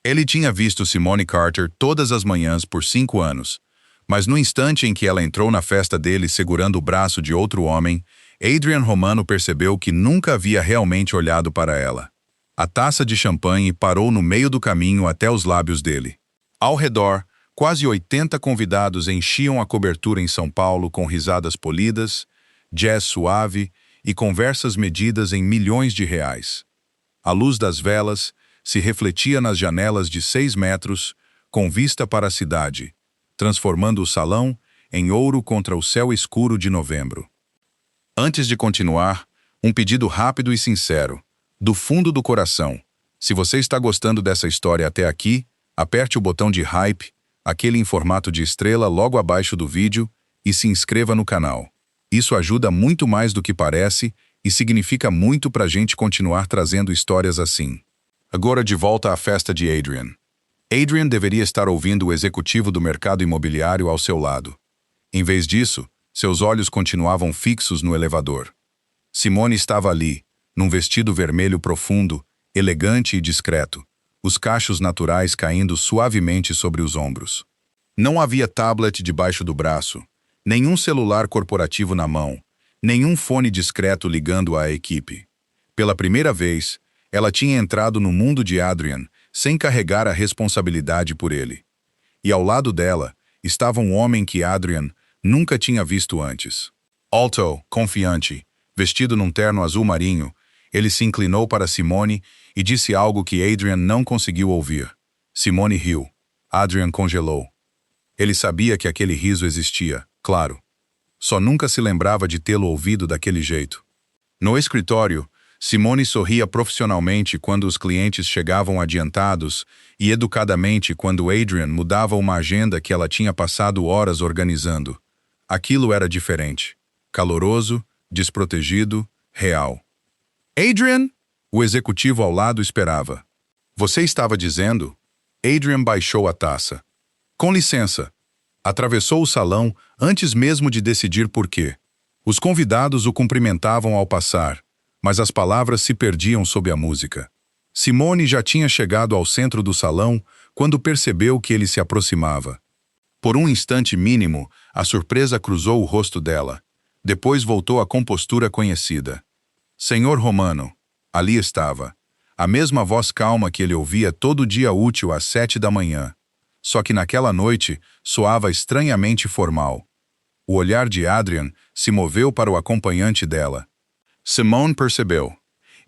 Ele tinha visto Simone Carter todas as manhãs por 5 anos, mas no instante em que ela entrou na festa dele segurando o braço de outro homem, Adrian Romano percebeu que nunca havia realmente olhado para ela. A taça de champanhe parou no meio do caminho até os lábios dele. Ao redor, quase 80 convidados enchiam a cobertura em São Paulo com risadas polidas, jazz suave e conversas medidas em milhões de reais. A luz das velas se refletia nas janelas de 6 metros, com vista para a cidade, transformando o salão em ouro contra o céu escuro de novembro. Antes de continuar, um pedido rápido e sincero, do fundo do coração. Se você está gostando dessa história até aqui, aperte o botão de hype, aquele em formato de estrela logo abaixo do vídeo, e se inscreva no canal. Isso ajuda muito mais do que parece e significa muito para a gente continuar trazendo histórias assim. Agora de volta à festa de Adrian. Adrian deveria estar ouvindo o executivo do mercado imobiliário ao seu lado. Em vez disso, seus olhos continuavam fixos no elevador. Simone estava ali, num vestido vermelho profundo, elegante e discreto, os cachos naturais caindo suavemente sobre os ombros. Não havia tablet debaixo do braço, nenhum celular corporativo na mão, nenhum fone discreto ligando à equipe. Pela primeira vez, ela tinha entrado no mundo de Adrian sem carregar a responsabilidade por ele. E ao lado dela estava um homem que Adrian nunca tinha visto antes. Alto, confiante, vestido num terno azul marinho, ele se inclinou para Simone e disse algo que Adrian não conseguiu ouvir. Simone riu. Adrian congelou. Ele sabia que aquele riso existia, claro. Só nunca se lembrava de tê-lo ouvido daquele jeito. No escritório, Simone sorria profissionalmente quando os clientes chegavam adiantados e educadamente quando Adrian mudava uma agenda que ela tinha passado horas organizando. Aquilo era diferente. Caloroso, desprotegido, real. Adrian? O executivo ao lado esperava. Você estava dizendo? Adrian baixou a taça. Com licença. Atravessou o salão antes mesmo de decidir por quê. Os convidados o cumprimentavam ao passar, mas as palavras se perdiam sob a música. Simone já tinha chegado ao centro do salão quando percebeu que ele se aproximava. Por um instante mínimo, a surpresa cruzou o rosto dela. Depois voltou à compostura conhecida. Senhor Romano, ali estava. A mesma voz calma que ele ouvia todo dia útil às 7 da manhã. Só que naquela noite soava estranhamente formal. O olhar de Adrian se moveu para o acompanhante dela. Simone percebeu.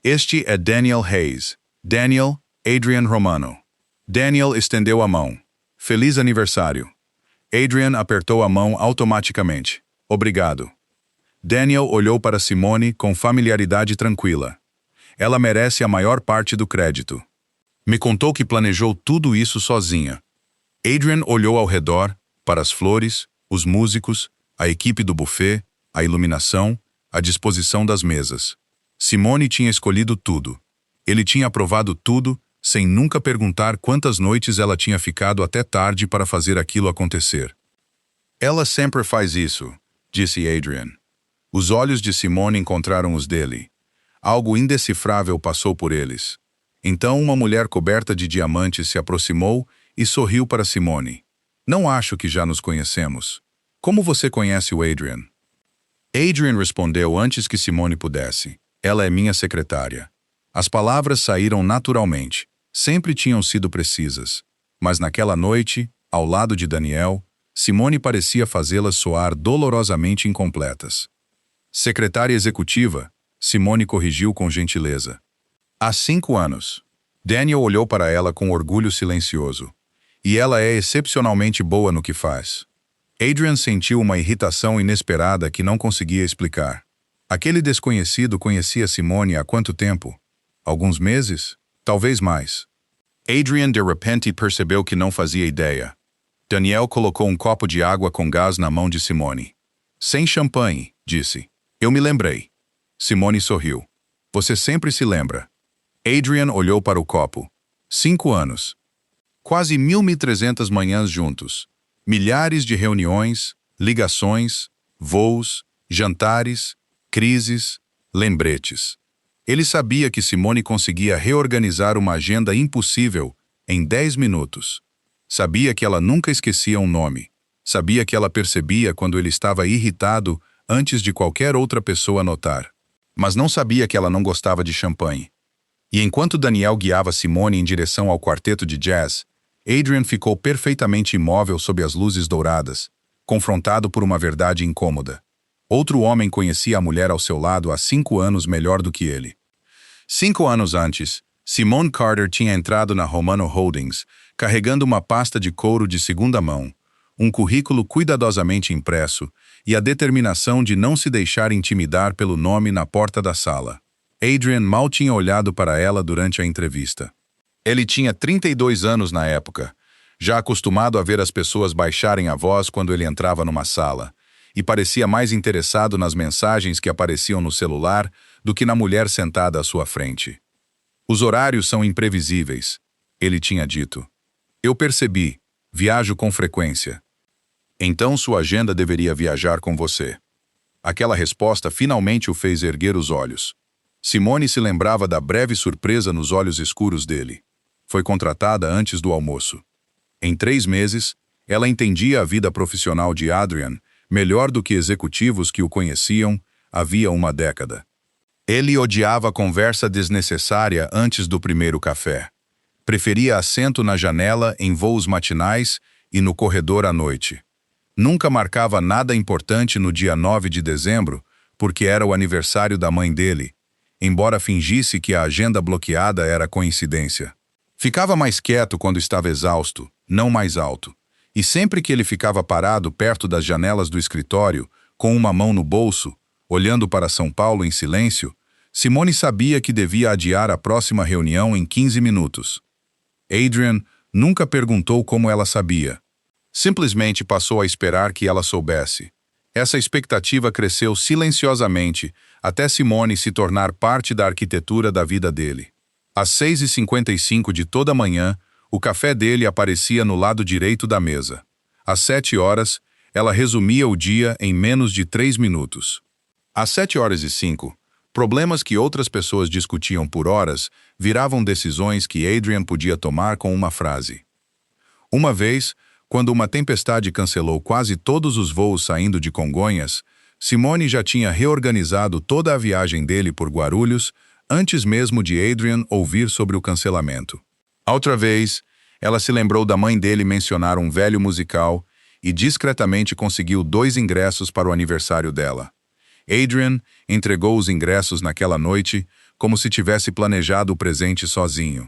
Este é Daniel Hayes. Daniel, Adrian Romano. Daniel estendeu a mão. Feliz aniversário. Adrian apertou a mão automaticamente. Obrigado. Daniel olhou para Simone com familiaridade tranquila. Ela merece a maior parte do crédito. Me contou que planejou tudo isso sozinha. Adrian olhou ao redor, para as flores, os músicos, a equipe do buffet, a iluminação, a disposição das mesas. Simone tinha escolhido tudo. Ele tinha aprovado tudo, sem nunca perguntar quantas noites ela tinha ficado até tarde para fazer aquilo acontecer. Ela sempre faz isso, disse Adrian. Os olhos de Simone encontraram os dele. Algo indecifrável passou por eles. Então uma mulher coberta de diamantes se aproximou e sorriu para Simone. Não acho que já nos conhecemos. Como você conhece o Adrian? Adrian respondeu antes que Simone pudesse. Ela é minha secretária. As palavras saíram naturalmente. Sempre tinham sido precisas. Mas naquela noite, ao lado de Daniel, Simone parecia fazê-las soar dolorosamente incompletas. Secretária executiva, Simone corrigiu com gentileza. Há 5 anos. Daniel olhou para ela com orgulho silencioso. E ela é excepcionalmente boa no que faz. Adrian sentiu uma irritação inesperada que não conseguia explicar. Aquele desconhecido conhecia Simone há quanto tempo? Alguns meses? Talvez mais. Adrian de repente percebeu que não fazia ideia. Daniel colocou um copo de água com gás na mão de Simone. Sem champanhe, disse. Eu me lembrei. Simone sorriu. Você sempre se lembra. Adrian olhou para o copo. 5 anos. Quase 1.300 manhãs juntos. Milhares de reuniões, ligações, voos, jantares, crises, lembretes. Ele sabia que Simone conseguia reorganizar uma agenda impossível em 10 minutos. Sabia que ela nunca esquecia um nome. Sabia que ela percebia quando ele estava irritado antes de qualquer outra pessoa notar. Mas não sabia que ela não gostava de champanhe. E enquanto Daniel guiava Simone em direção ao quarteto de jazz, Adrian ficou perfeitamente imóvel sob as luzes douradas, confrontado por uma verdade incômoda. Outro homem conhecia a mulher ao seu lado há 5 anos melhor do que ele. 5 anos antes, Simone Carter tinha entrado na Romano Holdings, carregando uma pasta de couro de segunda mão, um currículo cuidadosamente impresso e a determinação de não se deixar intimidar pelo nome na porta da sala. Adrian mal tinha olhado para ela durante a entrevista. Ele tinha 32 anos na época, já acostumado a ver as pessoas baixarem a voz quando ele entrava numa sala, e parecia mais interessado nas mensagens que apareciam no celular do que na mulher sentada à sua frente. Os horários são imprevisíveis, ele tinha dito. Eu percebi, viajo com frequência. Então sua agenda deveria viajar com você. Aquela resposta finalmente o fez erguer os olhos. Simone se lembrava da breve surpresa nos olhos escuros dele. Foi contratada antes do almoço. Em 3 meses, ela entendia a vida profissional de Adrian melhor do que executivos que o conheciam havia uma década. Ele odiava a conversa desnecessária antes do primeiro café. Preferia assento na janela em voos matinais e no corredor à noite. Nunca marcava nada importante no dia 9 de dezembro, porque era o aniversário da mãe dele, embora fingisse que a agenda bloqueada era coincidência. Ficava mais quieto quando estava exausto, não mais alto. E sempre que ele ficava parado perto das janelas do escritório, com uma mão no bolso, olhando para São Paulo em silêncio, Simone sabia que devia adiar a próxima reunião em 15 minutos. Adrian nunca perguntou como ela sabia. Simplesmente passou a esperar que ela soubesse. Essa expectativa cresceu silenciosamente até Simone se tornar parte da arquitetura da vida dele. Às 6h55 de toda manhã, o café dele aparecia no lado direito da mesa. Às 7 horas, ela resumia o dia em menos de 3 minutos. Às 7h05, problemas que outras pessoas discutiam por horas viravam decisões que Adrian podia tomar com uma frase. Uma vez, quando uma tempestade cancelou quase todos os voos saindo de Congonhas, Simone já tinha reorganizado toda a viagem dele por Guarulhos antes mesmo de Adrian ouvir sobre o cancelamento. Outra vez, ela se lembrou da mãe dele mencionar um velho musical e discretamente conseguiu 2 ingressos para o aniversário dela. Adrian entregou os ingressos naquela noite como se tivesse planejado o presente sozinho.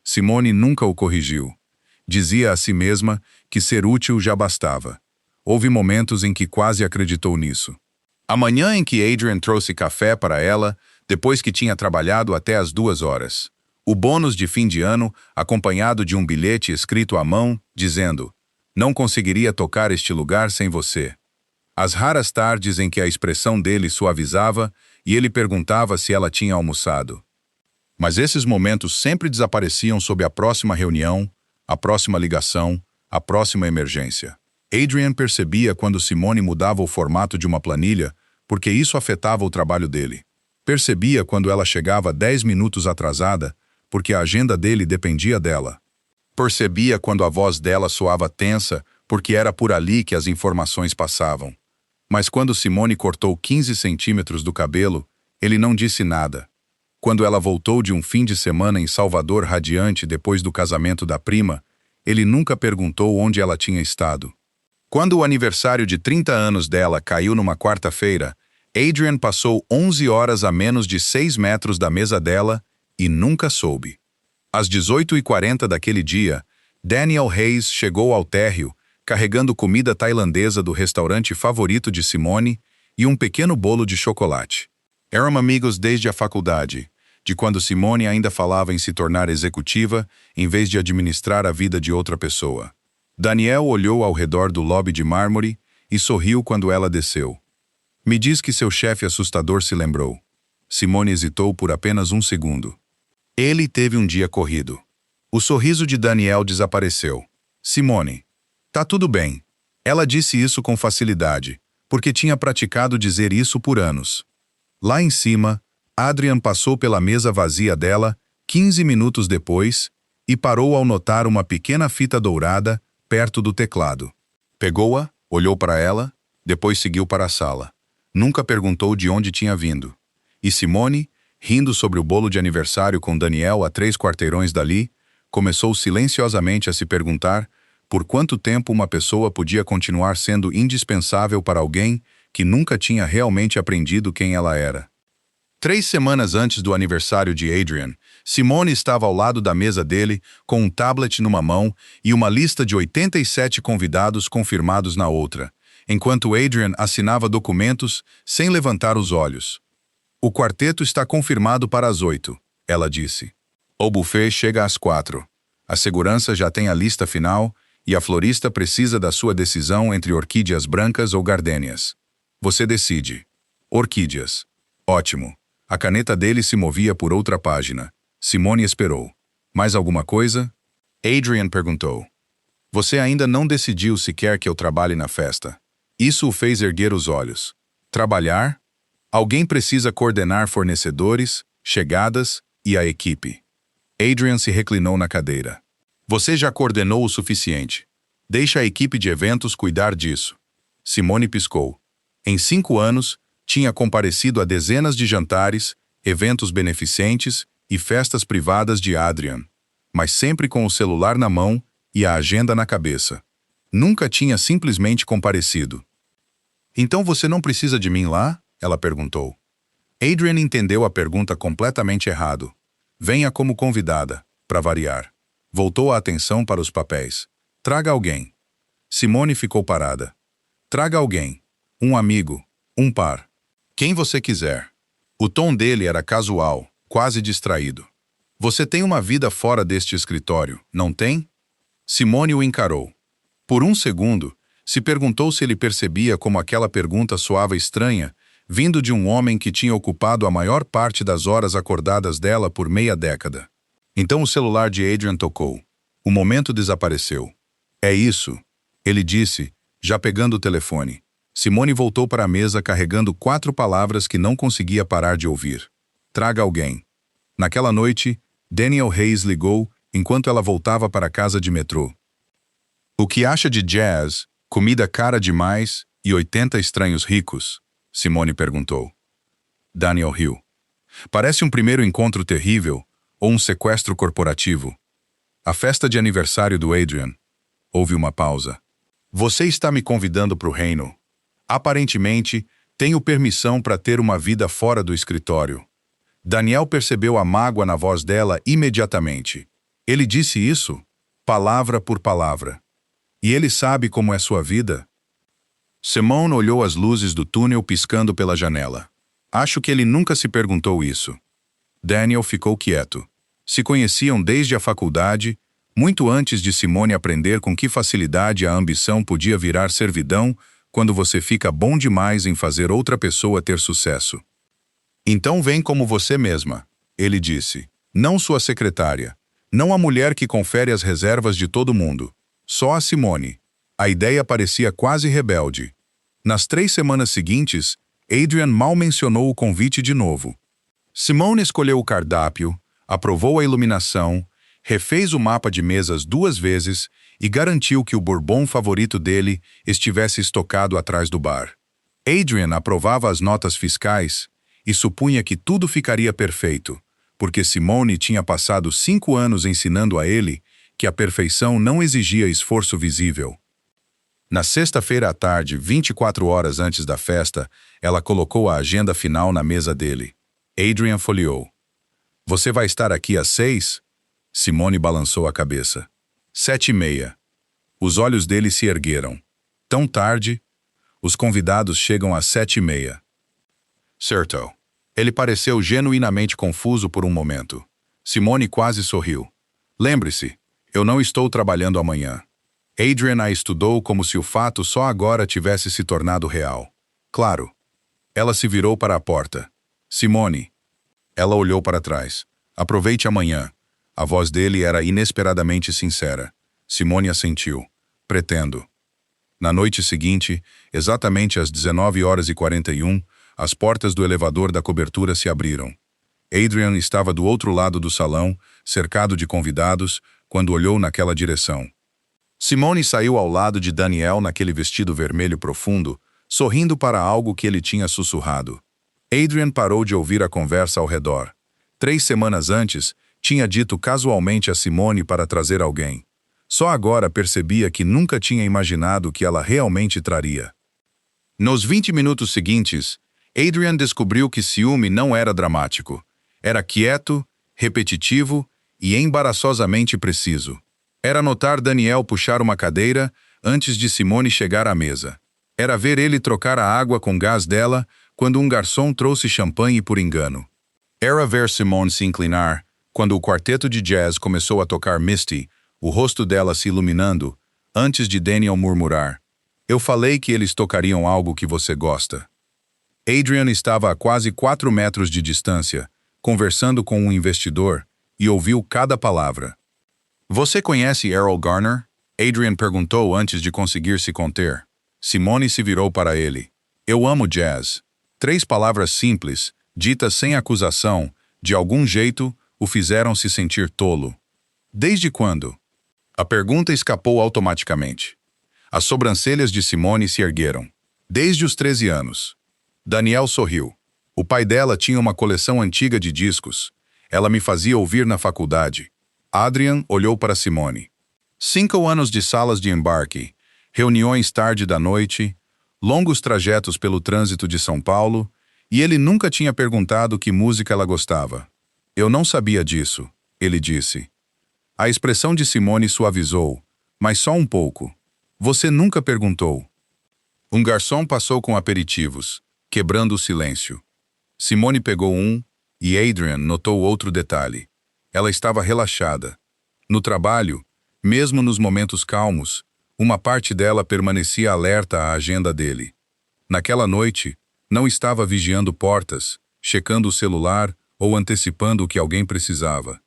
Simone nunca o corrigiu. Dizia a si mesma que ser útil já bastava. Houve momentos em que quase acreditou nisso. A manhã em que Adrian trouxe café para ela, depois que tinha trabalhado até as 2 horas. O bônus de fim de ano, acompanhado de um bilhete escrito à mão, dizendo: "Não conseguiria tocar este lugar sem você." As raras tardes em que a expressão dele suavizava e ele perguntava se ela tinha almoçado. Mas esses momentos sempre desapareciam sob a próxima reunião, a próxima ligação, a próxima emergência. Adrian percebia quando Simone mudava o formato de uma planilha, porque isso afetava o trabalho dele. Percebia quando ela chegava 10 minutos atrasada, porque a agenda dele dependia dela. Percebia quando a voz dela soava tensa, porque era por ali que as informações passavam. Mas quando Simone cortou 15 centímetros do cabelo, ele não disse nada. Quando ela voltou de um fim de semana em Salvador radiante depois do casamento da prima, ele nunca perguntou onde ela tinha estado. Quando o aniversário de 30 anos dela caiu numa quarta-feira, Adrian passou 11 horas a menos de 6 metros da mesa dela e nunca soube. Às 18h40 daquele dia, Daniel Hayes chegou ao térreo, carregando comida tailandesa do restaurante favorito de Simone e um pequeno bolo de chocolate. Eram amigos desde a faculdade, de quando Simone ainda falava em se tornar executiva em vez de administrar a vida de outra pessoa. Daniel olhou ao redor do lobby de mármore e sorriu quando ela desceu. "Me diz que seu chefe assustador se lembrou." Simone hesitou por apenas um segundo. Ele teve um dia corrido. O sorriso de Daniel desapareceu. "Simone, tá tudo bem." Ela disse isso com facilidade, porque tinha praticado dizer isso por anos. Lá em cima, Adrian passou pela mesa vazia dela 15 minutos depois e parou ao notar uma pequena fita dourada perto do teclado. Pegou-a, olhou para ela, depois seguiu para a sala. Nunca perguntou de onde tinha vindo. E Simone, rindo sobre o bolo de aniversário com Daniel a 3 quarteirões dali, começou silenciosamente a se perguntar por quanto tempo uma pessoa podia continuar sendo indispensável para alguém que nunca tinha realmente aprendido quem ela era. 3 semanas antes do aniversário de Adrian, Simone estava ao lado da mesa dele, com um tablet numa mão e uma lista de 87 convidados confirmados na outra, enquanto Adrian assinava documentos sem levantar os olhos. O quarteto está confirmado para as 8, ela disse. O buffet chega às 4. A segurança já tem a lista final e a florista precisa da sua decisão entre orquídeas brancas ou gardênias. Você decide. Orquídeas. Ótimo. A caneta dele se movia por outra página. Simone esperou. Mais alguma coisa? Adrian perguntou. Você ainda não decidiu se quer que eu trabalhe na festa. Isso o fez erguer os olhos. Trabalhar? Alguém precisa coordenar fornecedores, chegadas e a equipe. Adrian se reclinou na cadeira. Você já coordenou o suficiente. Deixa a equipe de eventos cuidar disso. Simone piscou. Em 5 anos, tinha comparecido a dezenas de jantares, eventos beneficentes e festas privadas de Adrian, mas sempre com o celular na mão e a agenda na cabeça. Nunca tinha simplesmente comparecido. Então você não precisa de mim lá? Ela perguntou. Adrian entendeu a pergunta completamente errado. Venha como convidada, para variar. Voltou a atenção para os papéis. Traga alguém. Simone ficou parada. Traga alguém. Um amigo. Um par. Quem você quiser. O tom dele era casual, quase distraído. Você tem uma vida fora deste escritório, não tem? Simone o encarou. Por um segundo, se perguntou se ele percebia como aquela pergunta soava estranha, vindo de um homem que tinha ocupado a maior parte das horas acordadas dela por meia década. Então o celular de Adrian tocou. O momento desapareceu. É isso, ele disse, já pegando o telefone. Simone voltou para a mesa carregando 4 palavras que não conseguia parar de ouvir. Traga alguém. Naquela noite, Daniel Hayes ligou enquanto ela voltava para a casa de metrô. O que acha de jazz, comida cara demais e 80 estranhos ricos? Simone perguntou. Daniel riu. Parece um primeiro encontro terrível ou um sequestro corporativo. A festa de aniversário do Adrian. Houve uma pausa. Você está me convidando para o reino. Aparentemente, tenho permissão para ter uma vida fora do escritório. Daniel percebeu a mágoa na voz dela imediatamente. Ele disse isso, palavra por palavra. E ele sabe como é sua vida? Simone olhou as luzes do túnel piscando pela janela. Acho que ele nunca se perguntou isso. Daniel ficou quieto. Se conheciam desde a faculdade, muito antes de Simone aprender com que facilidade a ambição podia virar servidão quando você fica bom demais em fazer outra pessoa ter sucesso. Então vem como você mesma, ele disse. Não sua secretária. Não a mulher que confere as reservas de todo mundo. Só a Simone. A ideia parecia quase rebelde. Nas 3 semanas seguintes, Adrian mal mencionou o convite de novo. Simone escolheu o cardápio, aprovou a iluminação, refez o mapa de mesas 2 vezes e garantiu que o bourbon favorito dele estivesse estocado atrás do bar. Adrian aprovava as notas fiscais e supunha que tudo ficaria perfeito, porque Simone tinha passado 5 anos ensinando a ele que a perfeição não exigia esforço visível. Na sexta-feira à tarde, 24 horas antes da festa, ela colocou a agenda final na mesa dele. Adrian folheou. Você vai estar aqui às 6? Simone balançou a cabeça. 7:30. Os olhos dele se ergueram. Tão tarde? Os convidados chegam às 7:30. Certo. Ele pareceu genuinamente confuso por um momento. Simone quase sorriu. Lembre-se, eu não estou trabalhando amanhã. Adrian a estudou como se o fato só agora tivesse se tornado real. Claro. Ela se virou para a porta. Simone. Ela olhou para trás. Aproveite amanhã. A voz dele era inesperadamente sincera. Simone assentiu. Pretendo. Na noite seguinte, exatamente às 19h41, as portas do elevador da cobertura se abriram. Adrian estava do outro lado do salão, cercado de convidados, quando olhou naquela direção. Simone saiu ao lado de Daniel naquele vestido vermelho profundo, sorrindo para algo que ele tinha sussurrado. Adrian parou de ouvir a conversa ao redor. 3 semanas antes, tinha dito casualmente a Simone para trazer alguém. Só agora percebia que nunca tinha imaginado que ela realmente traria. Nos 20 minutos seguintes, Adrian descobriu que ciúme não era dramático. Era quieto, repetitivo e embaraçosamente preciso. Era notar Daniel puxar uma cadeira antes de Simone chegar à mesa. Era ver ele trocar a água com gás dela quando um garçom trouxe champanhe por engano. Era ver Simone se inclinar quando o quarteto de jazz começou a tocar Misty, o rosto dela se iluminando, antes de Daniel murmurar: "Eu falei que eles tocariam algo que você gosta." Adrian estava a quase 4 metros de distância, conversando com um investidor, e ouviu cada palavra. "Você conhece Errol Garner?" Adrian perguntou antes de conseguir se conter. Simone se virou para ele. "Eu amo jazz." 3 palavras simples, ditas sem acusação, de algum jeito, o fizeram se sentir tolo. "Desde quando?" A pergunta escapou automaticamente. As sobrancelhas de Simone se ergueram. "Desde os 13 anos." Daniel sorriu. O pai dela tinha uma coleção antiga de discos. Ela me fazia ouvir na faculdade. Adrian olhou para Simone. 5 anos de salas de embarque, reuniões tarde da noite, longos trajetos pelo trânsito de São Paulo, e ele nunca tinha perguntado que música ela gostava. "Eu não sabia disso," ele disse. A expressão de Simone suavizou, mas só um pouco. "Você nunca perguntou." Um garçom passou com aperitivos, quebrando o silêncio. Simone pegou um, e Adrian notou outro detalhe. Ela estava relaxada. No trabalho, mesmo nos momentos calmos, uma parte dela permanecia alerta à agenda dele. Naquela noite, não estava vigiando portas, checando o celular ou antecipando o que alguém precisava.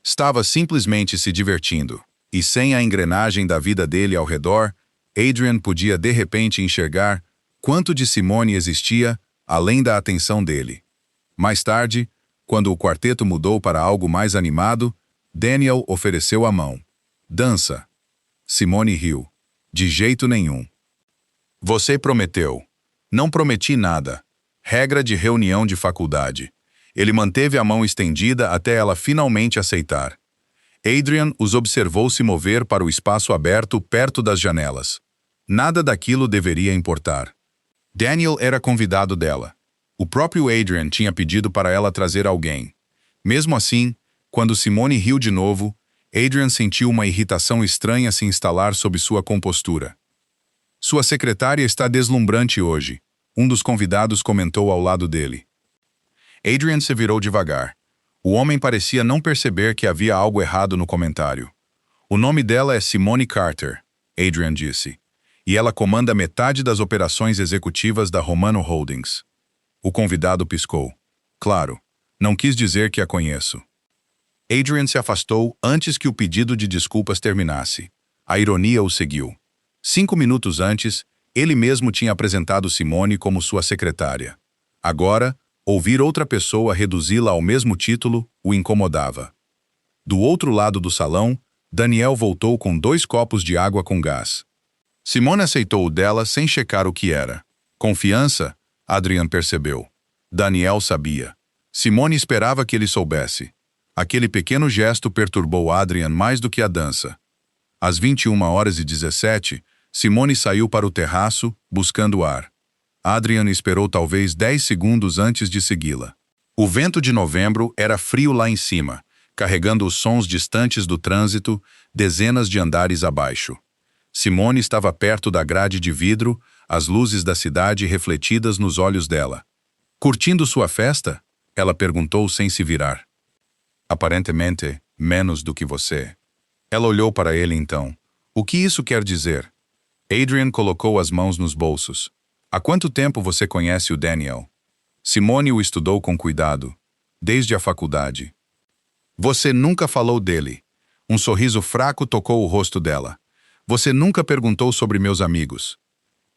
Estava simplesmente se divertindo, e sem a engrenagem da vida dele ao redor, Adrian podia de repente enxergar quanto de Simone existia além da atenção dele. Mais tarde, quando o quarteto mudou para algo mais animado, Daniel ofereceu a mão. "Dança." Simone riu. "De jeito nenhum." "Você prometeu." "Não prometi nada." Regra de reunião de faculdade. Ele manteve a mão estendida até ela finalmente aceitar. Adrian os observou se mover para o espaço aberto perto das janelas. Nada daquilo deveria importar. Daniel era convidado dela. O próprio Adrian tinha pedido para ela trazer alguém. Mesmo assim, quando Simone riu de novo, Adrian sentiu uma irritação estranha se instalar sob sua compostura. "Sua secretária está deslumbrante hoje," um dos convidados comentou ao lado dele. Adrian se virou devagar. O homem parecia não perceber que havia algo errado no comentário. "O nome dela é Simone Carter," Adrian disse, "e ela comanda metade das operações executivas da Romano Holdings." O convidado piscou. "Claro, não quis dizer que a conheço." Adrian se afastou antes que o pedido de desculpas terminasse. A ironia o seguiu. 5 minutos antes, ele mesmo tinha apresentado Simone como sua secretária. Agora, ouvir outra pessoa reduzi-la ao mesmo título o incomodava. Do outro lado do salão, Daniel voltou com 2 copos de água com gás. Simone aceitou o dela sem checar o que era. Confiança? Adrian percebeu. Daniel sabia. Simone esperava que ele soubesse. Aquele pequeno gesto perturbou Adrian mais do que a dança. Às 21h17, Simone saiu para o terraço, buscando ar. Adrian esperou talvez 10 segundos antes de segui-la. O vento de novembro era frio lá em cima, carregando os sons distantes do trânsito, dezenas de andares abaixo. Simone estava perto da grade de vidro, as luzes da cidade refletidas nos olhos dela. "Curtindo sua festa?" ela perguntou sem se virar. "Aparentemente, menos do que você." Ela olhou para ele então. "O que isso quer dizer?" Adrian colocou as mãos nos bolsos. "Há quanto tempo você conhece o Daniel?" Simone o estudou com cuidado. "Desde a faculdade." "Você nunca falou dele." Um sorriso fraco tocou o rosto dela. "Você nunca perguntou sobre meus amigos."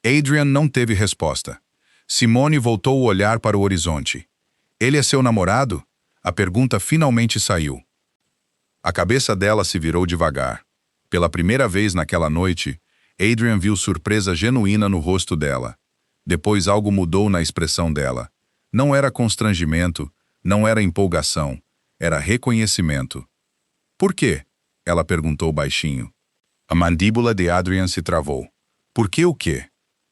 Adrian não teve resposta. Simone voltou o olhar para o horizonte. "Ele é seu namorado?" A pergunta finalmente saiu. A cabeça dela se virou devagar. Pela primeira vez naquela noite, Adrian viu surpresa genuína no rosto dela. Depois algo mudou na expressão dela. Não era constrangimento, não era empolgação, era reconhecimento. Por quê? Ela perguntou baixinho. A mandíbula de Adrian se travou. Por que o quê?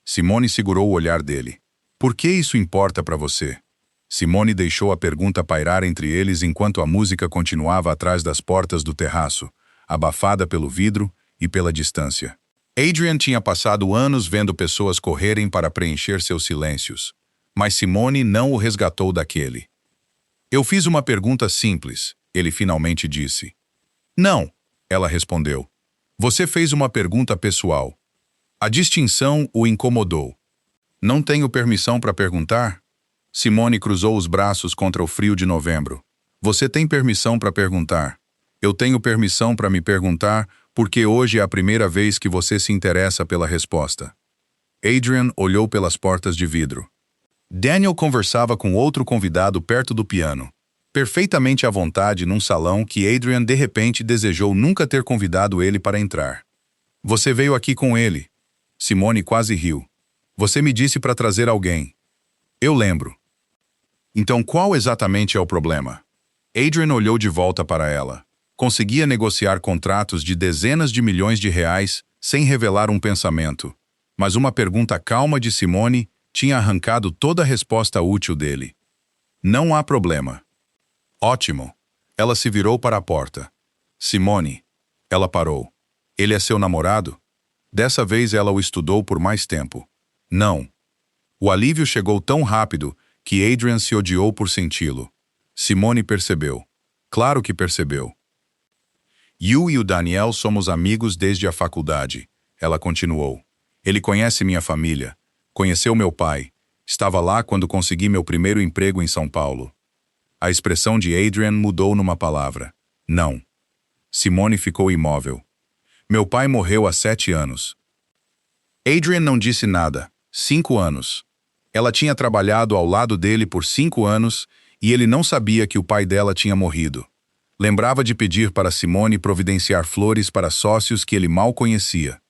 Simone segurou o olhar dele. Por que isso importa para você? Simone deixou a pergunta pairar entre eles enquanto a música continuava atrás das portas do terraço, abafada pelo vidro e pela distância. Adrian tinha passado anos vendo pessoas correrem para preencher seus silêncios, mas Simone não o resgatou daquele. Eu fiz uma pergunta simples, ele finalmente disse. Não, ela respondeu. Você fez uma pergunta pessoal. A distinção o incomodou. Não tenho permissão para perguntar? Simone cruzou os braços contra o frio de novembro. Você tem permissão para perguntar. Eu tenho permissão para me perguntar porque hoje é a primeira vez que você se interessa pela resposta. Adrian olhou pelas portas de vidro. Daniel conversava com outro convidado perto do piano, perfeitamente à vontade num salão que Adrian de repente desejou nunca ter convidado ele para entrar. Você veio aqui com ele. Simone quase riu. Você me disse para trazer alguém. Eu lembro. Então qual exatamente é o problema? Adrian olhou de volta para ela. Conseguia negociar contratos de dezenas de milhões de reais sem revelar um pensamento. Mas uma pergunta calma de Simone tinha arrancado toda a resposta útil dele. Não há problema. Ótimo. Ela se virou para a porta. Simone. Ela parou. Ele é seu namorado? Dessa vez ela o estudou por mais tempo. Não. O alívio chegou tão rápido que Adrian se odiou por senti-lo. Simone percebeu. Claro que percebeu. You e o Daniel somos amigos desde a faculdade, ela continuou. Ele conhece minha família, conheceu meu pai, estava lá quando consegui meu primeiro emprego em São Paulo. A expressão de Adrian mudou numa palavra. Não. Simone ficou imóvel. Meu pai morreu há 7 anos. Adrian não disse nada. 5 anos. Ela tinha trabalhado ao lado dele por 5 anos e ele não sabia que o pai dela tinha morrido. Lembrava de pedir para Simone providenciar flores para sócios que ele mal conhecia.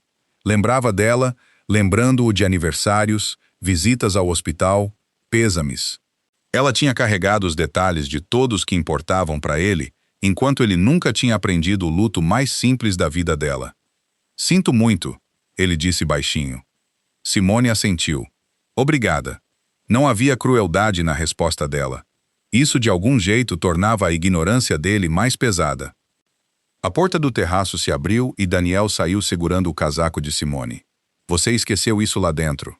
Lembrava dela, lembrando-o de aniversários, visitas ao hospital, pêsames. Ela tinha carregado os detalhes de todos que importavam para ele, enquanto ele nunca tinha aprendido o luto mais simples da vida dela. Sinto muito, ele disse baixinho. Simone assentiu. Obrigada. Não havia crueldade na resposta dela. Isso de algum jeito tornava a ignorância dele mais pesada. A porta do terraço se abriu e Daniel saiu segurando o casaco de Simone. Você esqueceu isso lá dentro.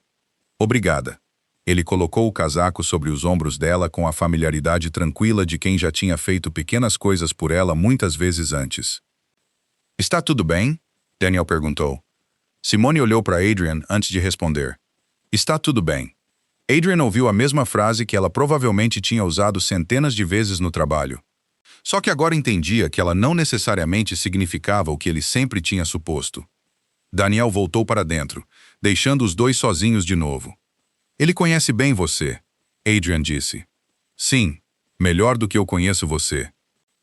Obrigada. Ele colocou o casaco sobre os ombros dela com a familiaridade tranquila de quem já tinha feito pequenas coisas por ela muitas vezes antes. Está tudo bem? Daniel perguntou. Simone olhou para Adrian antes de responder. Está tudo bem. Adrian ouviu a mesma frase que ela provavelmente tinha usado centenas de vezes no trabalho. Só que agora entendia que ela não necessariamente significava o que ele sempre tinha suposto. Daniel voltou para dentro, deixando os dois sozinhos de novo. Ele conhece bem você, Adrian disse. Sim, melhor do que eu conheço você.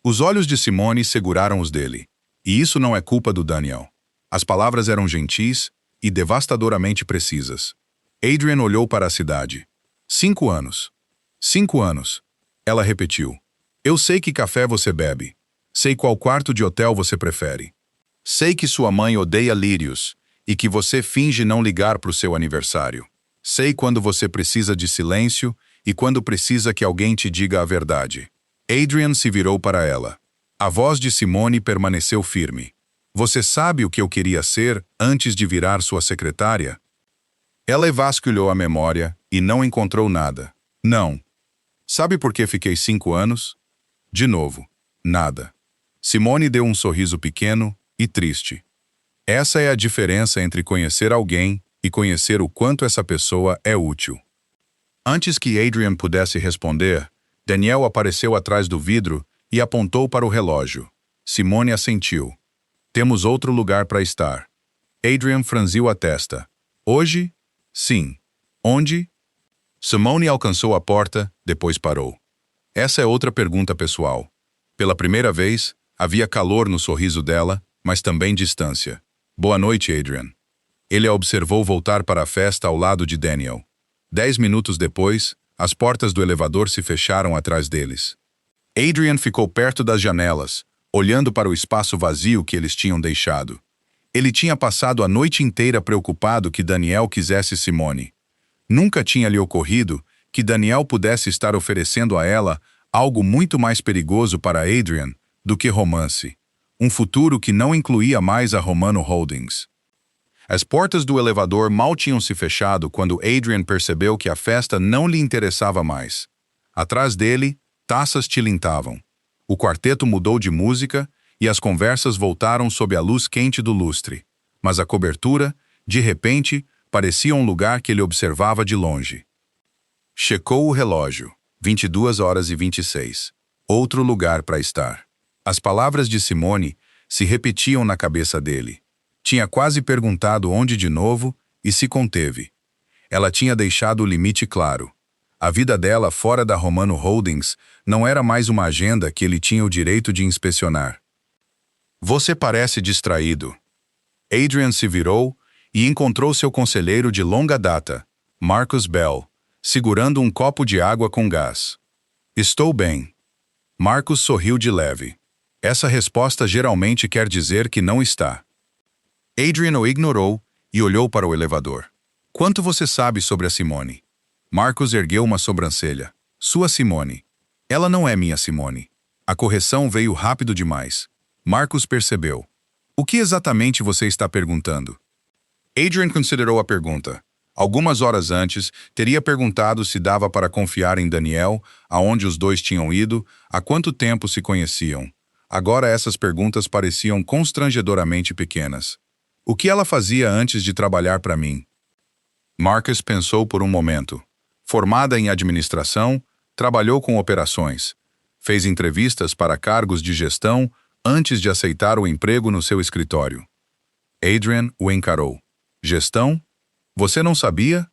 Os olhos de Simone seguraram os dele. E isso não é culpa do Daniel. As palavras eram gentis e devastadoramente precisas. Adrian olhou para a cidade. 5 anos. 5 anos. Ela repetiu. Eu sei que café você bebe. Sei qual quarto de hotel você prefere. Sei que sua mãe odeia lírios e que você finge não ligar para o seu aniversário. Sei quando você precisa de silêncio e quando precisa que alguém te diga a verdade. Adrian se virou para ela. A voz de Simone permaneceu firme. Você sabe o que eu queria ser antes de virar sua secretária? Ela vasculhou a memória e não encontrou nada. Não. Sabe por que fiquei 5 anos? De novo, nada. Simone deu um sorriso pequeno e triste. Essa é a diferença entre conhecer alguém e conhecer o quanto essa pessoa é útil. Antes que Adrian pudesse responder, Daniel apareceu atrás do vidro e apontou para o relógio. Simone assentiu. Temos outro lugar para estar. Adrian franziu a testa. Hoje? Sim. Onde? Simone alcançou a porta, depois parou. Essa é outra pergunta pessoal. Pela primeira vez, Havia calor no sorriso dela, mas também distância. Boa noite, Adrian. Ele a observou voltar para a festa ao lado de Daniel. 10 minutos depois, as portas do elevador se fecharam atrás deles. Adrian ficou perto das janelas, olhando para o espaço vazio que eles tinham deixado. Ele tinha passado a noite inteira preocupado que Daniel quisesse Simone. Nunca tinha lhe ocorrido que Daniel pudesse estar oferecendo a ela algo muito mais perigoso para Adrian do que romance. Um futuro que não incluía mais a Romano Holdings. As portas do elevador mal tinham se fechado quando Adrian percebeu que a festa não lhe interessava mais. Atrás dele, taças tilintavam. O quarteto mudou de música e as conversas voltaram sob a luz quente do lustre. Mas a cobertura, de repente, parecia um lugar que ele observava de longe. Checou o relógio. 22h26. Outro lugar para estar. As palavras de Simone se repetiam na cabeça dele. Tinha quase perguntado onde de novo e se conteve. Ela tinha deixado o limite claro. A vida dela fora da Romano Holdings não era mais uma agenda que ele tinha o direito de inspecionar. Você parece distraído. Adrian se virou e encontrou seu conselheiro de longa data, Marcus Bell, segurando um copo de água com gás. Estou bem. Marcus sorriu de leve. Essa resposta geralmente quer dizer que não está. Adrian o ignorou e olhou para o elevador. Quanto você sabe sobre a Simone? Marcus ergueu uma sobrancelha. Sua Simone. Ela não é minha Simone. A correção veio rápido demais. Marcus percebeu. O que exatamente você está perguntando? Adrian considerou a pergunta. Algumas horas antes, teria perguntado se dava para confiar em Daniel, aonde os dois tinham ido, há quanto tempo se conheciam. Agora essas perguntas pareciam constrangedoramente pequenas. O que ela fazia antes de trabalhar para mim? Marcus pensou por um momento. Formada em administração, trabalhou com operações. Fez entrevistas para cargos de gestão antes de aceitar o emprego no seu escritório. Adrian o encarou. Gestão? Você não sabia?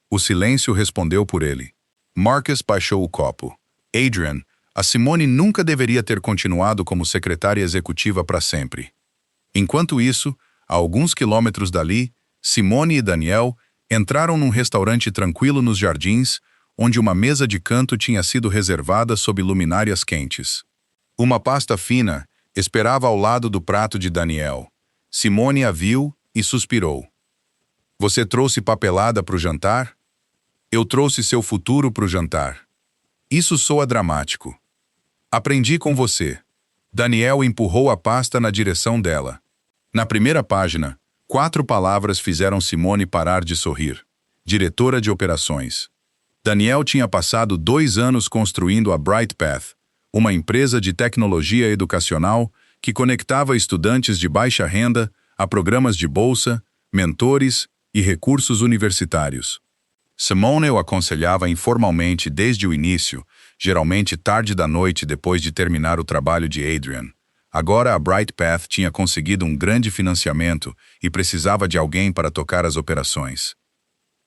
O silêncio respondeu por ele. Marcus baixou o copo. Adrian, a Simone nunca deveria ter continuado como secretária executiva para sempre. Enquanto isso, a alguns quilômetros dali, Simone e Daniel entraram num restaurante tranquilo nos jardins, onde uma mesa de canto tinha sido reservada sob luminárias quentes. Uma pasta fina esperava ao lado do prato de Daniel. Simone a viu e suspirou. Você trouxe papelada para o jantar? Eu trouxe seu futuro para o jantar. Isso soa dramático. Aprendi com você. Daniel empurrou a pasta na direção dela. Na primeira página, 4 palavras fizeram Simone parar de sorrir. Diretora de operações. Daniel tinha passado 2 anos construindo a Bright Path, uma empresa de tecnologia educacional que conectava estudantes de baixa renda a programas de bolsa, mentores e recursos universitários. Simone o aconselhava informalmente desde o início, geralmente tarde da noite depois de terminar o trabalho de Adrian. Agora a Bright Path tinha conseguido um grande financiamento e precisava de alguém para tocar as operações.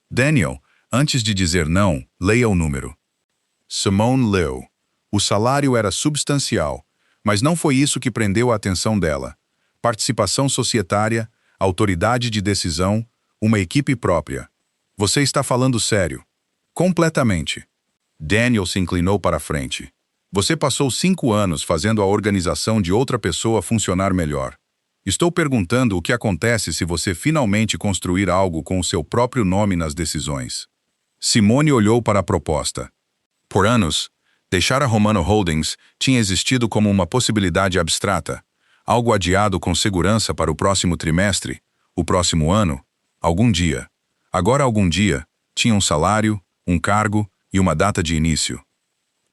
Daniel, antes de dizer não, leia o número. Simone leu. O salário era substancial, mas não foi isso que prendeu a atenção dela. Participação societária, autoridade de decisão, uma equipe própria. Você está falando sério. Completamente. Daniel se inclinou para a frente. Você passou 5 anos fazendo a organização de outra pessoa funcionar melhor. Estou perguntando o que acontece se você finalmente construir algo com o seu próprio nome nas decisões. Simone olhou para a proposta. Por anos, deixar a Romano Holdings tinha existido como uma possibilidade abstrata, algo adiado com segurança para o próximo trimestre, o próximo ano, algum dia. Agora algum dia, tinha um salário, um cargo e uma data de início.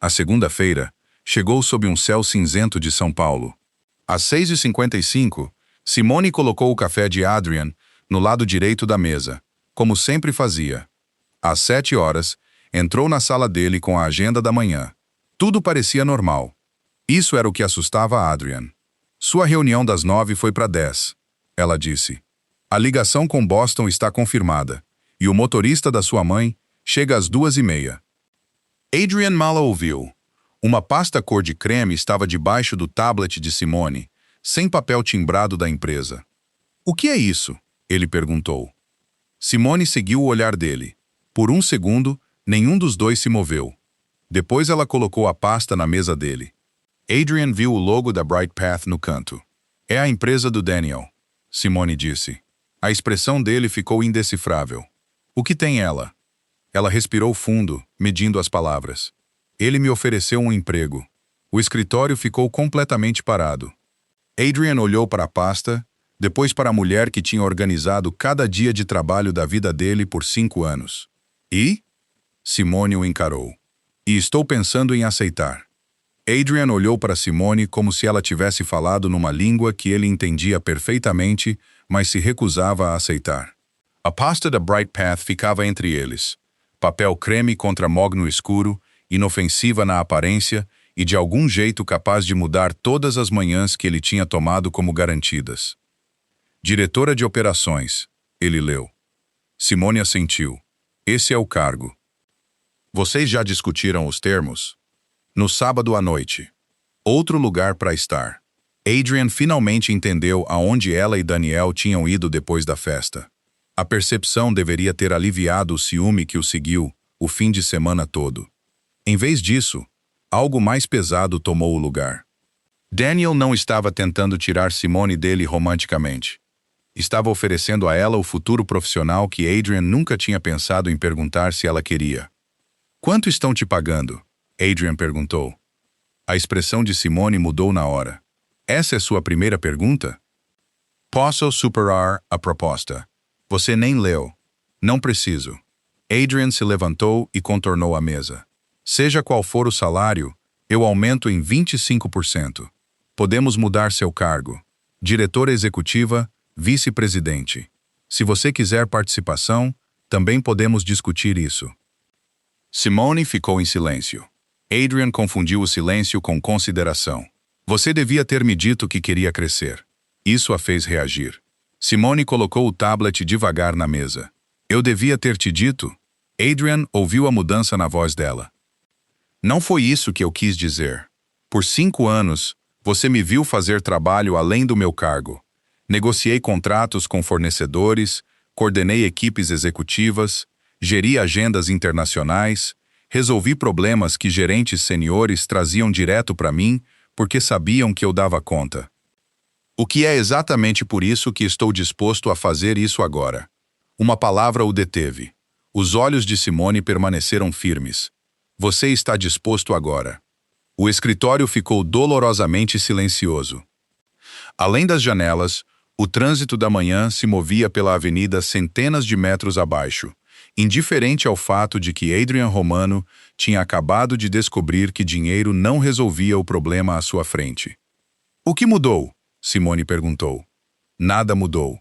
A segunda-feira chegou sob um céu cinzento de São Paulo. Às 6h55, Simone colocou o café de Adrian no lado direito da mesa, como sempre fazia. Às 7h, entrou na sala dele com a agenda da manhã. Tudo parecia normal. Isso era o que assustava Adrian. Sua reunião das 9 foi para 10. Ela disse. A ligação com Boston está confirmada, e o motorista da sua mãe chega às 2h30. Adrian mal a ouviu. Uma pasta cor de creme estava debaixo do tablet de Simone, sem papel timbrado da empresa. "O que é isso?" ele perguntou. Simone seguiu o olhar dele. Por um segundo, nenhum dos dois se moveu. Depois ela colocou a pasta na mesa dele. Adrian viu o logo da Bright Path no canto. "É a empresa do Daniel", Simone disse. A expressão dele ficou indecifrável. "O que tem ela?" Ela respirou fundo, medindo as palavras. "Ele me ofereceu um emprego." O escritório ficou completamente parado. Adrian olhou para a pasta, depois para a mulher que tinha organizado cada dia de trabalho da vida dele por 5 anos. "E?" Simone o encarou. "E estou pensando em aceitar." Adrian olhou para Simone como se ela tivesse falado numa língua que ele entendia perfeitamente, mas se recusava a aceitar. A pasta da Bright Path ficava entre eles. Papel creme contra mogno escuro, inofensiva na aparência e de algum jeito capaz de mudar todas as manhãs que ele tinha tomado como garantidas. "Diretora de operações", ele leu. Simone assentiu. "Esse é o cargo." "Vocês já discutiram os termos?" No sábado à noite. Outro lugar para estar. Adrian finalmente entendeu aonde ela e Daniel tinham ido depois da festa. A percepção deveria ter aliviado o ciúme que o seguiu o fim de semana todo. Em vez disso, algo mais pesado tomou o lugar. Daniel não estava tentando tirar Simone dele romanticamente. Estava oferecendo a ela o futuro profissional que Adrian nunca tinha pensado em perguntar se ela queria. "Quanto estão te pagando?" Adrian perguntou. A expressão de Simone mudou na hora. "Essa é sua primeira pergunta?" "Posso superar a proposta. Você nem leu." "Não preciso." Adrian se levantou e contornou a mesa. "Seja qual for o salário, eu aumento em 25%. Podemos mudar seu cargo. Diretora executiva, vice-presidente. Se você quiser participação, também podemos discutir isso." Simone ficou em silêncio. Adrian confundiu o silêncio com consideração. "Você devia ter me dito que queria crescer." Isso a fez reagir. Simone colocou o tablet devagar na mesa. "Eu devia ter te dito?" Adrian ouviu a mudança na voz dela. "Não foi isso que eu quis dizer. Por 5 anos, você me viu fazer trabalho além do meu cargo. Negociei contratos com fornecedores, coordenei equipes executivas, geri agendas internacionais, resolvi problemas que gerentes seniores traziam direto para mim porque sabiam que eu dava conta. O que é exatamente por isso que estou disposto a fazer isso agora." Uma palavra o deteve. Os olhos de Simone permaneceram firmes. "Você está disposto agora." O escritório ficou dolorosamente silencioso. Além das janelas, o trânsito da manhã se movia pela avenida centenas de metros abaixo, indiferente ao fato de que Adrian Romano tinha acabado de descobrir que dinheiro não resolvia o problema à sua frente. "O que mudou?" Simone perguntou. "Nada mudou."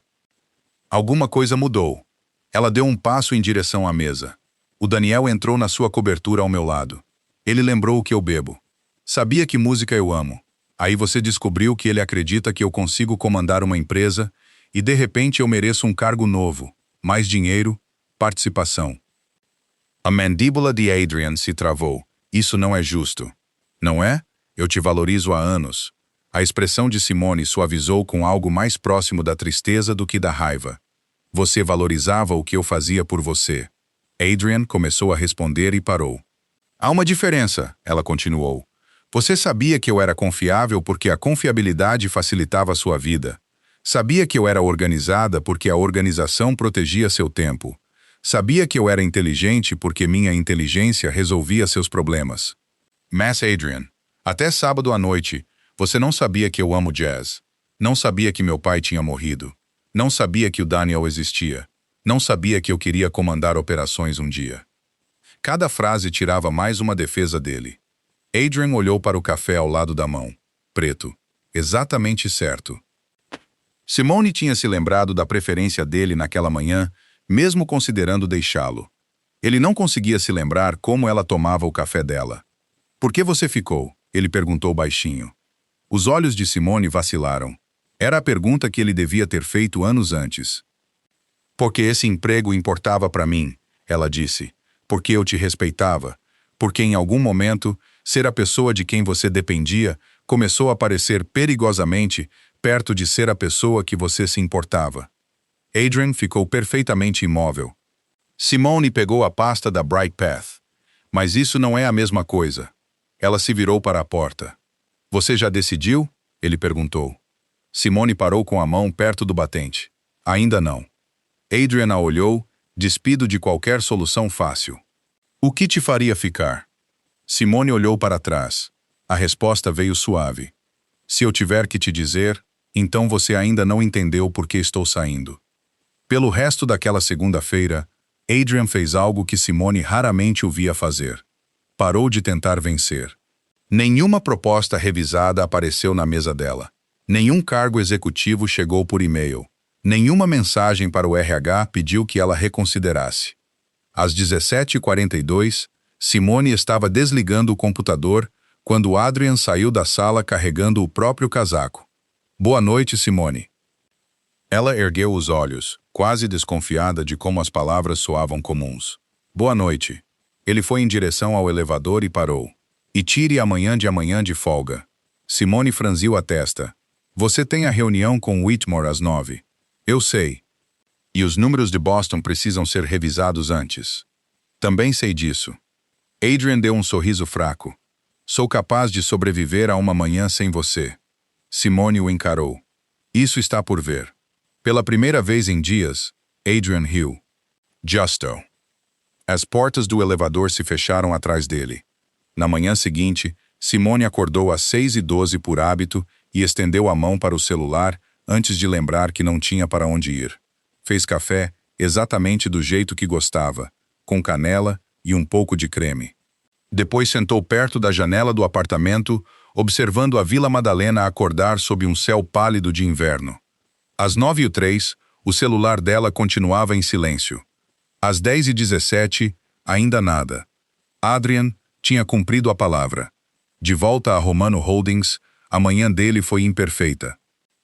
"Alguma coisa mudou." Ela deu um passo em direção à mesa. O Daniel entrou na sua cobertura ao meu lado. Ele lembrou o que eu bebo. "Sabia que música eu amo. Aí você descobriu que ele acredita que eu consigo comandar uma empresa e de repente eu mereço um cargo novo, mais dinheiro, participação." A mandíbula de Adrian se travou. "Isso não é justo." "Não é? Eu te valorizo há anos." A expressão de Simone suavizou com algo mais próximo da tristeza do que da raiva. "Você valorizava o que eu fazia por você." Adrian começou a responder e parou. "Há uma diferença," ela continuou. "Você sabia que eu era confiável porque a confiabilidade facilitava a sua vida. Sabia que eu era organizada porque a organização protegia seu tempo. Sabia que eu era inteligente porque minha inteligência resolvia seus problemas." "Mas Adrian, até sábado à noite, você não sabia que eu amo jazz. Não sabia que meu pai tinha morrido. Não sabia que o Daniel existia. Não sabia que eu queria comandar operações um dia." Cada frase tirava mais uma defesa dele. Adrian olhou para o café ao lado da mão. Preto. Exatamente certo. Simone tinha se lembrado da preferência dele naquela manhã, mesmo considerando deixá-lo. Ele não conseguia se lembrar como ela tomava o café dela. "Por que você ficou?" ele perguntou baixinho. Os olhos de Simone vacilaram. Era a pergunta que ele devia ter feito anos antes. "Porque esse emprego importava para mim," ela disse. "Porque eu te respeitava. Porque em algum momento Ser a pessoa de quem você dependia começou a parecer perigosamente perto de ser a pessoa que você se importava. Adrian ficou perfeitamente imóvel. Simone pegou a pasta da Bright Path. Mas isso não é a mesma coisa. Ela se virou para a porta. Você já decidiu? Ele perguntou. Simone parou com a mão perto do batente. Ainda não. Adrian a olhou, despido de qualquer solução fácil. O que te faria ficar? Simone olhou para trás. A resposta veio suave. Se eu tiver que te dizer, então você ainda não entendeu por que estou saindo. Pelo resto daquela segunda-feira, Adrian fez algo que Simone raramente o via fazer. Parou de tentar vencer. Nenhuma proposta revisada apareceu na mesa dela. Nenhum cargo executivo chegou por e-mail. Nenhuma mensagem para o RH pediu que ela reconsiderasse. Às 17h42, Simone estava desligando o computador quando Adrian saiu da sala carregando o próprio casaco. Boa noite, Simone. Ela ergueu os olhos, quase desconfiada de como as palavras soavam comuns. Boa noite. Ele foi em direção ao elevador e parou. E tire amanhã de folga. Simone franziu a testa. Você tem a reunião com Whitmore às 9. Eu sei. E os números de Boston precisam ser revisados antes. Também sei disso. Adrian deu um sorriso fraco. Sou capaz de sobreviver a uma manhã sem você. Simone o encarou. Isso está por ver. Pela primeira vez em dias, Adrian riu. Justo. As portas do elevador se fecharam atrás dele. Na manhã seguinte, Simone acordou às 6h12 por hábito e estendeu a mão para o celular antes de lembrar que não tinha para onde ir. Fez café exatamente do jeito que gostava, com canela e um pouco de creme. Depois sentou perto da janela do apartamento, observando a Vila Madalena acordar sob um céu pálido de inverno. Às 9h03, o celular dela continuava em silêncio. Às 10h17, ainda nada. Adrian tinha cumprido a palavra. De volta a Romano Holdings, a manhã dele foi imperfeita.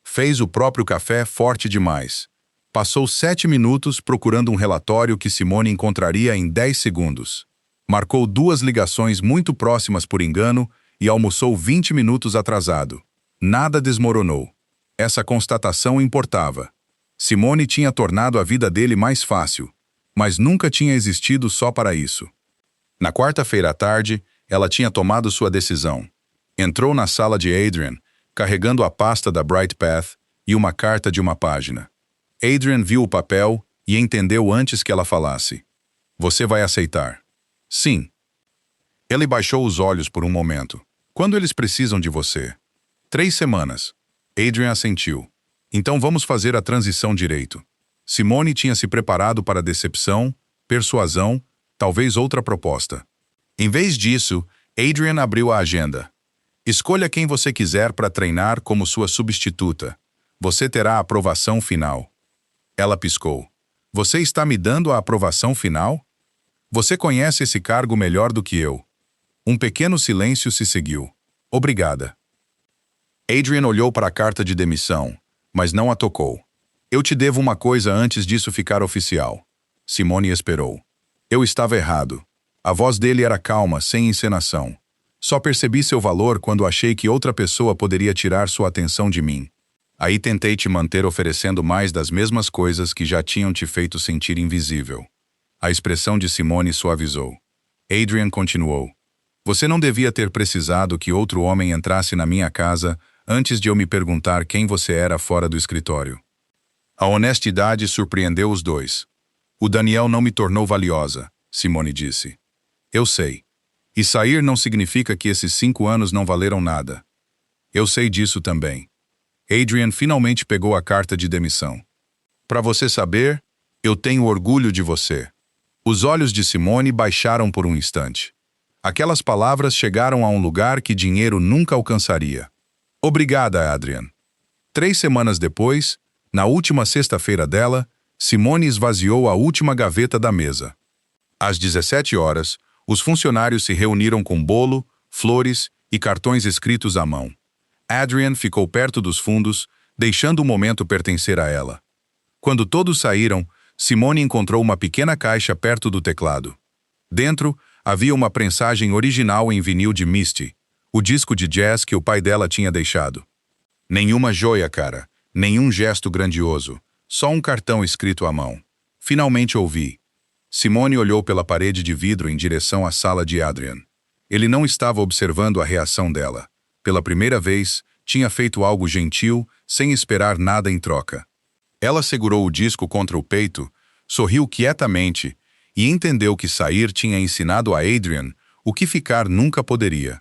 Fez o próprio café forte demais. Passou 7 minutos procurando um relatório que Simone encontraria em 10 segundos. Marcou 2 ligações muito próximas por engano e almoçou 20 minutos atrasado. Nada desmoronou. Essa constatação importava. Simone tinha tornado a vida dele mais fácil, mas nunca tinha existido só para isso. Na quarta-feira à tarde, ela tinha tomado sua decisão. Entrou na sala de Adrian, carregando a pasta da Bright Path e uma carta de uma página. Adrian viu o papel e entendeu antes que ela falasse. Você vai aceitar? Sim. Ele baixou os olhos por um momento. Quando eles precisam de você? 3 semanas. Adrian assentiu. Então vamos fazer a transição direito. Simone tinha se preparado para decepção, persuasão, talvez outra proposta. Em vez disso, Adrian abriu a agenda. Escolha quem você quiser para treinar como sua substituta. Você terá a aprovação final. Ela piscou. Você está me dando a aprovação final? Você conhece esse cargo melhor do que eu. Um pequeno silêncio se seguiu. Obrigada. Adrian olhou para a carta de demissão, mas não a tocou. Eu te devo uma coisa antes disso ficar oficial. Simone esperou. Eu estava errado. A voz dele era calma, sem encenação. Só percebi seu valor quando achei que outra pessoa poderia tirar sua atenção de mim. Aí tentei te manter oferecendo mais das mesmas coisas que já tinham te feito sentir invisível. A expressão de Simone suavizou. Adrian continuou. Você não devia ter precisado que outro homem entrasse na minha casa antes de eu me perguntar quem você era fora do escritório. A honestidade surpreendeu os dois. O Daniel não me tornou valiosa, Simone disse. Eu sei. E sair não significa que esses 5 anos não valeram nada. Eu sei disso também. Adrian finalmente pegou a carta de demissão. Para você saber, eu tenho orgulho de você. Os olhos de Simone baixaram por um instante. Aquelas palavras chegaram a um lugar que dinheiro nunca alcançaria. Obrigada, Adrian. 3 semanas depois, na última sexta-feira dela, Simone esvaziou a última gaveta da mesa. Às 17 horas, os funcionários se reuniram com bolo, flores e cartões escritos à mão. Adrian ficou perto dos fundos, deixando o momento pertencer a ela. Quando todos saíram, Simone encontrou uma pequena caixa perto do teclado. Dentro, Havia uma prensagem original em vinil de Misty, o disco de jazz que o pai dela tinha deixado. Nenhuma joia, cara. Nenhum gesto grandioso. Só um cartão escrito à mão. Finalmente ouvi. Simone olhou pela parede de vidro em direção à sala de Adrian. Ele não estava observando a reação dela. Pela primeira vez, tinha feito algo gentil, sem esperar nada em troca. Ela segurou o disco contra o peito, sorriu quietamente e entendeu que sair tinha ensinado a Adrian o que ficar nunca poderia.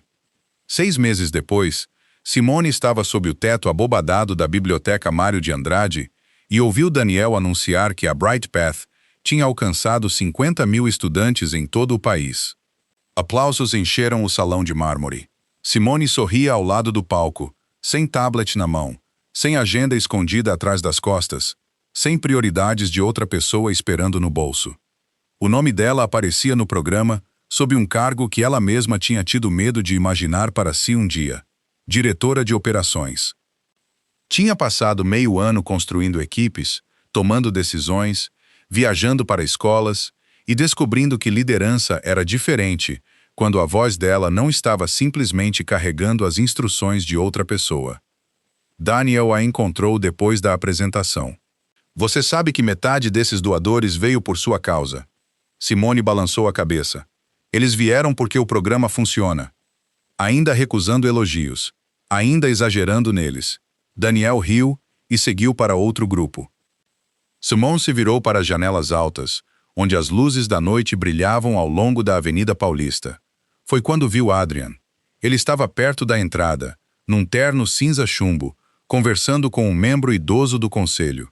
6 meses depois, Simone estava sob o teto abobadado da Biblioteca Mário de Andrade e ouviu Daniel anunciar que a Bright Path tinha alcançado 50.000 estudantes em todo o país. Aplausos encheram o salão de mármore. Simone sorria ao lado do palco, sem tablet na mão, sem agenda escondida atrás das costas, sem prioridades de outra pessoa esperando no bolso. O nome dela aparecia no programa sob um cargo que ela mesma tinha tido medo de imaginar para si um dia: diretora de operações. Tinha passado meio ano construindo equipes, tomando decisões, viajando para escolas e descobrindo que liderança era diferente quando a voz dela não estava simplesmente carregando as instruções de outra pessoa. Daniel a encontrou depois da apresentação. Você sabe que metade desses doadores veio por sua causa. Simone balançou a cabeça. Eles vieram porque o programa funciona. Ainda recusando elogios, ainda exagerando neles. Daniel riu e seguiu para outro grupo. Simone se virou para as janelas altas, onde as luzes da noite brilhavam ao longo da Avenida Paulista. Foi quando viu Adrian. Ele estava perto da entrada, num terno cinza chumbo, conversando com um membro idoso do conselho.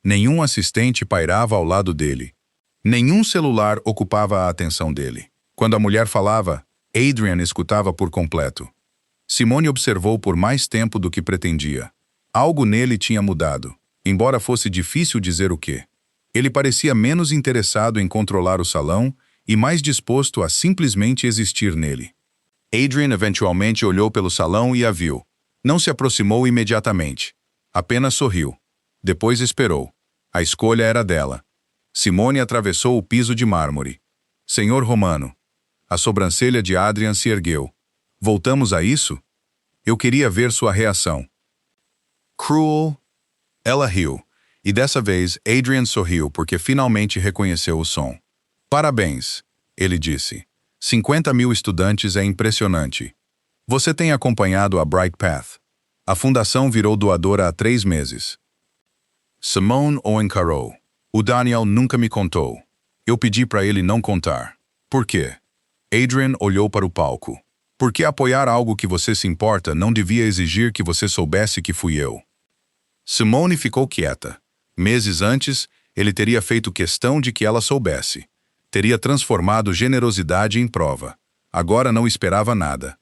Nenhum assistente pairava ao lado dele. Nenhum celular ocupava a atenção dele. Quando a mulher falava, Adrian escutava por completo. Simone observou por mais tempo do que pretendia. Algo nele tinha mudado, embora fosse difícil dizer o quê. Ele parecia menos interessado em controlar o salão e mais disposto a simplesmente existir nele. Adrian eventualmente olhou pelo salão e a viu. Não se aproximou imediatamente. Apenas sorriu. Depois esperou. A escolha era dela. Simone atravessou o piso de mármore. Senhor Romano. A sobrancelha de Adrian se ergueu. Voltamos a isso? Eu queria ver sua reação. Cruel. Ela riu. E dessa vez Adrian sorriu porque finalmente reconheceu o som. Parabéns, ele disse. 50.000 estudantes é impressionante. Você tem acompanhado a Bright Path. A fundação virou doadora há 3 meses. Simone o encarou. O Daniel nunca me contou. Eu pedi para ele não contar. Por quê? Adrian olhou para o palco. Porque apoiar algo que você se importa não devia exigir que você soubesse que fui eu. Simone ficou quieta. Meses antes, ele teria feito questão de que ela soubesse. Teria transformado generosidade em prova. Agora não esperava nada.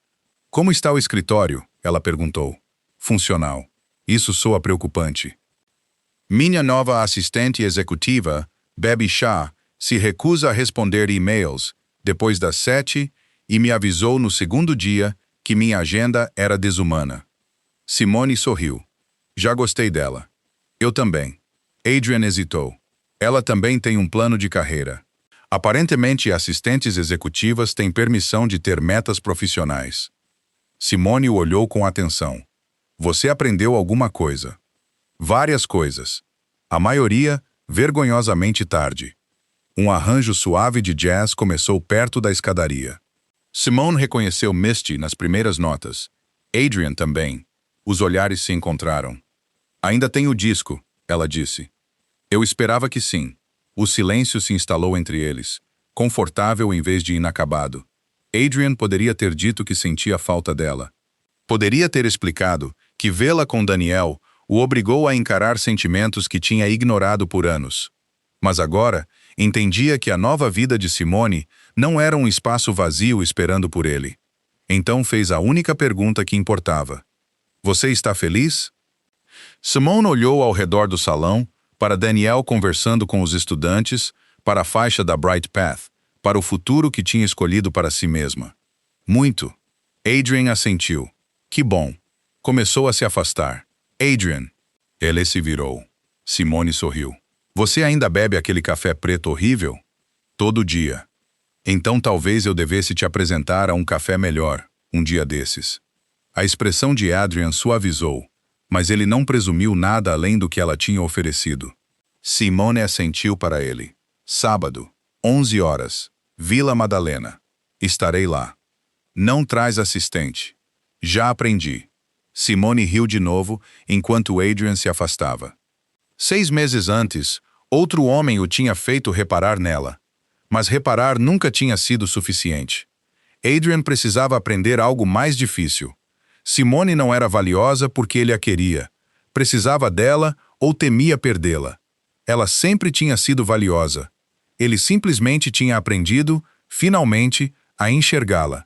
Como está o escritório? Ela perguntou. Funcional. Isso soa preocupante. Minha nova assistente executiva, Baby Shah, se recusa a responder e-mails depois das 7 e me avisou no segundo dia que minha agenda era desumana. Simone sorriu. Já gostei dela. Eu também. Adrian hesitou. Ela também tem um plano de carreira. Aparentemente, assistentes executivas têm permissão de ter metas profissionais. Simone o olhou com atenção. Você aprendeu alguma coisa. Várias coisas. A maioria, vergonhosamente tarde. Um arranjo suave de jazz começou perto da escadaria. Simone reconheceu Misty nas primeiras notas. Adrian também. Os olhares se encontraram. Ainda tem o disco, ela disse. Eu esperava que sim. O silêncio se instalou entre eles, confortável em vez de inacabado. Adrian poderia ter dito que sentia falta dela. Poderia ter explicado que vê-la com Daniel o obrigou a encarar sentimentos que tinha ignorado por anos. Mas agora, entendia que a nova vida de Simone não era um espaço vazio esperando por ele. Então fez a única pergunta que importava. Você está feliz? Simone olhou ao redor do salão, para Daniel conversando com os estudantes, para a faixa da Bright Path, para o futuro que tinha escolhido para si mesma. Muito. Adrian assentiu. Que bom. Começou a se afastar. Adrian. Ele se virou. Simone sorriu. Você ainda bebe aquele café preto horrível? Todo dia. Então talvez eu devesse te apresentar a um café melhor, um dia desses. A expressão de Adrian suavizou, mas ele não presumiu nada além do que ela tinha oferecido. Simone assentiu para ele. Sábado, 11 horas, Vila Madalena. Estarei lá. Não traz assistente. Já aprendi. Simone riu de novo, enquanto Adrian se afastava. 6 meses antes, outro homem o tinha feito reparar nela. Mas reparar nunca tinha sido suficiente. Adrian precisava aprender algo mais difícil. Simone não era valiosa porque ele a queria. Precisava dela ou temia perdê-la. Ela sempre tinha sido valiosa. Ele simplesmente tinha aprendido, finalmente, a enxergá-la.